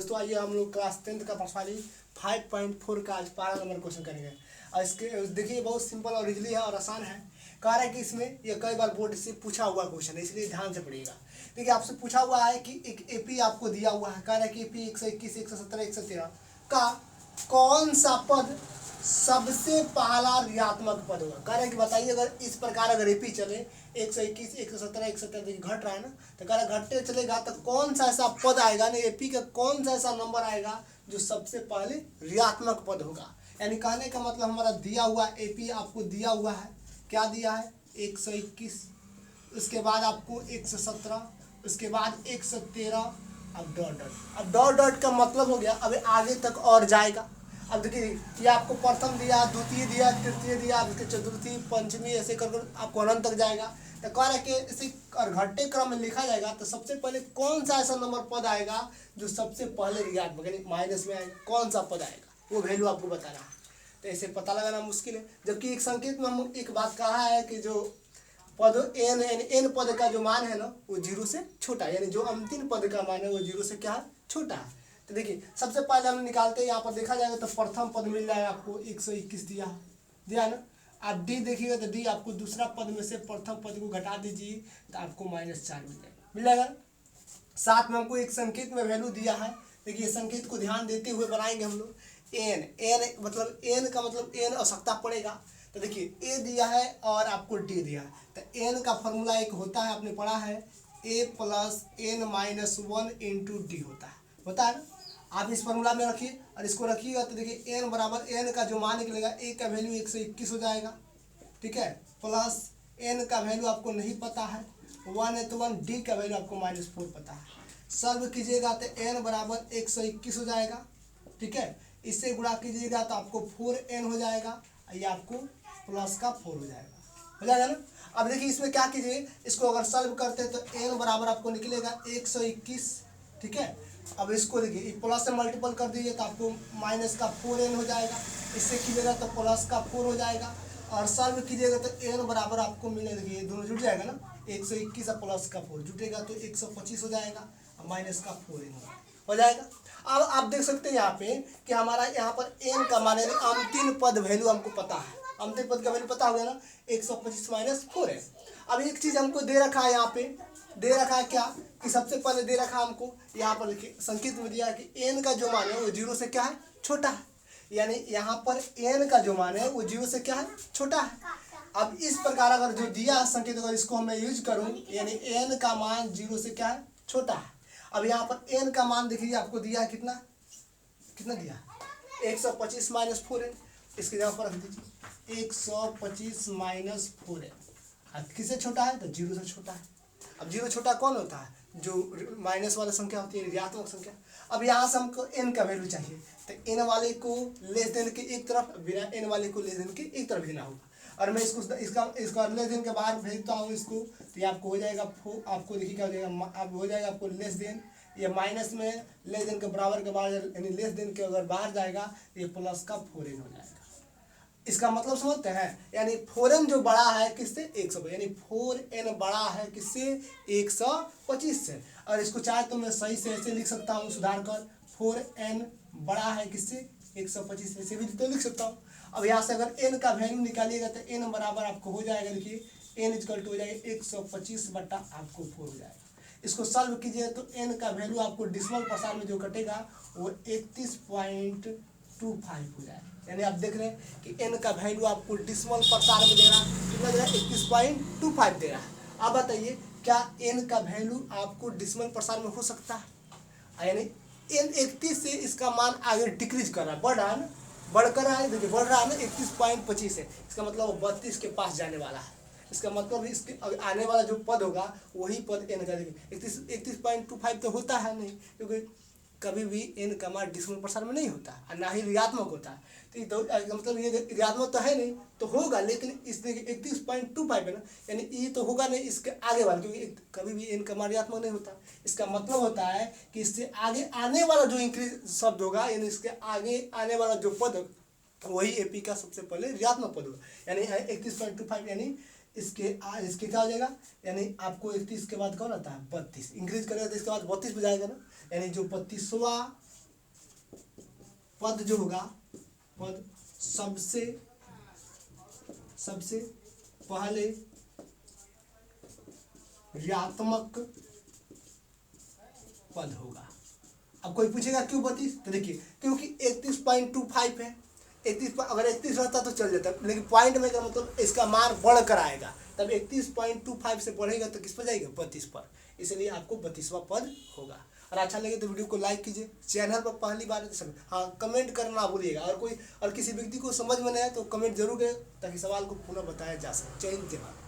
दोस्तों आइए हम लोग क्लास 10th का प्रश्नावली 5.4 का आज 12 नंबर क्वेश्चन करेंगे। और इसके देखिए बहुत सिंपल और इजली है और आसान है। कह रहा है कि इसमें ये कई बार बोर्ड से पूछा हुआ क्वेश्चन है, इसलिए ध्यान से पढ़िएगा। देखिए आपसे पूछा हुआ है कि एक एपी आपको दिया हुआ है। कह रहा है कि एपी 121, 117, 113 का कौन सा पद सबसे पहला ऋणात्मक पद होगा। कह रहे हैं कि बताइए अगर इस प्रकार अगर एपी चले 121, 117, 117 देखिए घट रहा है ना, तो कह रहा है घटते चलेगा तो कौन सा ऐसा पद आएगा ना, एपी का कौन सा ऐसा नंबर आएगा जो सबसे पहले ऋणात्मक पद होगा। यानी कहने का मतलब हमारा दिया हुआ एपी आपको दिया हुआ है, क्या दिया है 121, उसके बाद आपको 117, उसके बाद 113, अब डॉट डॉट। अब डॉट डॉट का मतलब हो गया अब आगे तक और जाएगा। अब देखिए ये आपको प्रथम दिया, द्वितीय दिया, तृतीय दिया, अब इसके चतुर्थी, पंचमी ऐसे कर आपको अनंत तक जाएगा। तो कह रहा है कि इसे और घटते क्रम में लिखा जाएगा तो सबसे पहले कौन सा ऐसा नंबर पद आएगा जो सबसे पहले ऋणात्मक यानी माइनस में आएगा, कौन सा पद आएगा वो वैल्यू आपको बताना है। तो ऐसे पता लगाना मुश्किल है, जबकि एक संकेत में हम एक बात कहा है कि जो पद एन एन पद का जो मान है ना वो 0 से छोटा है, यानी जो अंतिम पद का मान है वो 0 से क्या है छोटा है। तो देखिए सबसे पहले हम निकालते हैं, यहाँ पर देखा जाएगा तो प्रथम पद मिल जाएगा आपको 121 दिया ना। आप डी देखिएगा तो डी आपको दूसरा पद में से प्रथम पद को घटा दीजिए तो आपको -4 मिल जाएगा। साथ में हमको एक संकेत में वैल्यू दिया है। देखिए संकेत को ध्यान देते हुए बनाएंगे हम लोग। एन मतलब एन का मतलब एन आवश्यकता पड़ेगा। तो देखिए ए दिया है और आपको डी दिया है, तो एन का फॉर्मूला एक होता है, आपने पढ़ा है A plus N minus 1 into D होता है ना। आप इस फॉर्मूला में रखिए और इसको रखिएगा तो देखिए एन बराबर एन का जो मान निकलेगा ए का वैल्यू 121 हो जाएगा, ठीक है, प्लस एन का वैल्यू आपको नहीं पता है 1 है तो 1, डी का वैल्यू आपको -4 पता है। सॉल्व कीजिएगा तो एन बराबर 121 हो जाएगा, ठीक है, इससे गुणा कीजिएगा तो आपको 4n हो जाएगा, ये आपको प्लस का 4 हो जाएगा ना। अब देखिए इसमें क्या कीजिए, इसको अगर सॉल्व करते हैं तो n बराबर आपको निकलेगा 121, ठीक है। अब इसको देखिए प्लस से मल्टीपल कर दीजिए तो आपको माइनस का 4n हो जाएगा, इससे कीजिएगा तो प्लस का 4 हो जाएगा, और सॉल्व कीजिएगा तो n बराबर आपको मिलेगा, देखिए दोनों जुट जाएगा ना, 121 और प्लस का 4 जुटेगा तो 125 हो जाएगा और माइनस का 4n हो जाएगा। अब आप देख सकते हैं यहाँ पे कि हमारा यहाँ पर n का मान यानी अंतिम पद वैल्यू हमको पता है, अंतिम पद का वैल्यू पता हो गया ना, 125 माइनस 4 है। अब एक चीज हमको दे रखा है, यहाँ पे दे रखा है क्या कि सबसे पहले दे रखा हमको यहाँ पर देखिए संकेत में दिया है कि n का जो मान है वो 0 से क्या है छोटा है, यानी यहाँ पर n का जो मान है वो 0 से क्या है छोटा है। अब इस प्रकार अगर जो दिया संकेत अगर इसको मैं यूज करूँ यानी n का मान 0 से क्या है छोटा है। अब यहाँ पर n का मान देखिए आपको दिया है कितना कितना दिया है 125 माइनस 4n, इसके जगह पर रख दीजिए 125 माइनस 4n। अब किससे छोटा है तो 0 से छोटा है। अब 0 छोटा कौन होता है, जो माइनस वाला संख्या होती है ऋणात्मक संख्या। अब यहाँ से हमको n का वैल्यू चाहिए तो n वाले को लेस देन के एक तरफ, बिना n वाले को लेस देन के एक तरफ देना होगा, और मैं इसका लेस देन के बाहर भेजता हूँ इसको, तो ये आपको हो जाएगा आपको देखिए क्या हो जाएगा, अब हो जाएगा आपको लेस देन, ये माइनस में लेस देन के बराबर के बाहर यानी लेस देन के अगर बाहर जाएगा ये प्लस का 4n हो जाएगा। इसका मतलब समझते हैं, यानी 4n जो बड़ा है किससे 100, यानी 4n बड़ा है किससे 125 से। और इसको चाहे तो मैं सही से ऐसे लिख सकता हूँ सुधार कर, 4n बड़ा है किससे 125 से, ऐसे भी तो लिख सकता हूँ। अब यहाँ से अगर n का वैल्यू निकालिएगा तो n बराबर आपको हो जाएगा, देखिए n इक्वल टू हो जाएगा 125 बटा आपको 4 हो जाएगा। इसको सॉल्व कीजिए तो n का वैल्यू आपको डिसिमल प्रसार में जो कटेगा वो 31.25 हो जाएगा। यानी आप देख रहे हैं कि n का वैल्यू आपको डिसिमल प्रसार में दे रहा है, कितना दे रहा है 31.25 दे रहा है। अब बताइए क्या n का वैल्यू आपको डिसिमल प्रसार में हो सकता है, यानी n 31 से इसका मान आगे डिक्रीज कर रहा है, बढ़ रहा है ना, बढ़कर रहा है, देखिए बढ़ रहा है ना 31.25 है, इसका मतलब 32 के पास जाने वाला है। इसका मतलब इसके आने वाला जो पद होगा वही पद n का, देखिए 31.25 तो होता है नहीं, क्योंकि कभी भी n का मान डिसिमल प्रसार में नहीं होता और ना ही ऋणात्मक होता है। तो मतलब ये ऋणात्मक तो है नहीं तो होगा, लेकिन इस देखिए 31.25 है ना, यानी ये तो होगा नहीं इसके आगे वाला, क्योंकि कभी भी n का मान ऋणात्मक नहीं होता। इसका मतलब होता है कि इससे आगे आने वाला जो इंक्रीज शब्द होगा यानी इसके आगे आने वाला जो पद वही एपी का सबसे पहले ऋणात्मक पद होगा। यानी 31.25 यानी इसके क्या हो जाएगा, यानी आपको 31 के बाद कौन आता है 32, इंक्रीज करेगा तो इसके बाद 32 हो जाएगा ना, यानी जो 32वां पद जो होगा, पद सबसे पहले ऋणात्मक पद होगा। अब कोई पूछेगा क्यों 32, तो देखिए क्योंकि 31.25 है। 31 अगर 31 रहता तो चल जाता, लेकिन पॉइंट में का मतलब इसका मान बढ़ कर आएगा, तब 31.25 से बढ़ेगा तो किस पर जाएगा, 32 पर, इसलिए आपको 32वां पद होगा। और अच्छा लगे तो वीडियो को लाइक कीजिए, चैनल पर पहली बार हाँ कमेंट करना ना भूलिएगा, और किसी व्यक्ति को समझ में नहीं आए तो कमेंट जरूर करें ताकि सवाल को पुनः बताया जा सके। जय हिंद, जय भारत।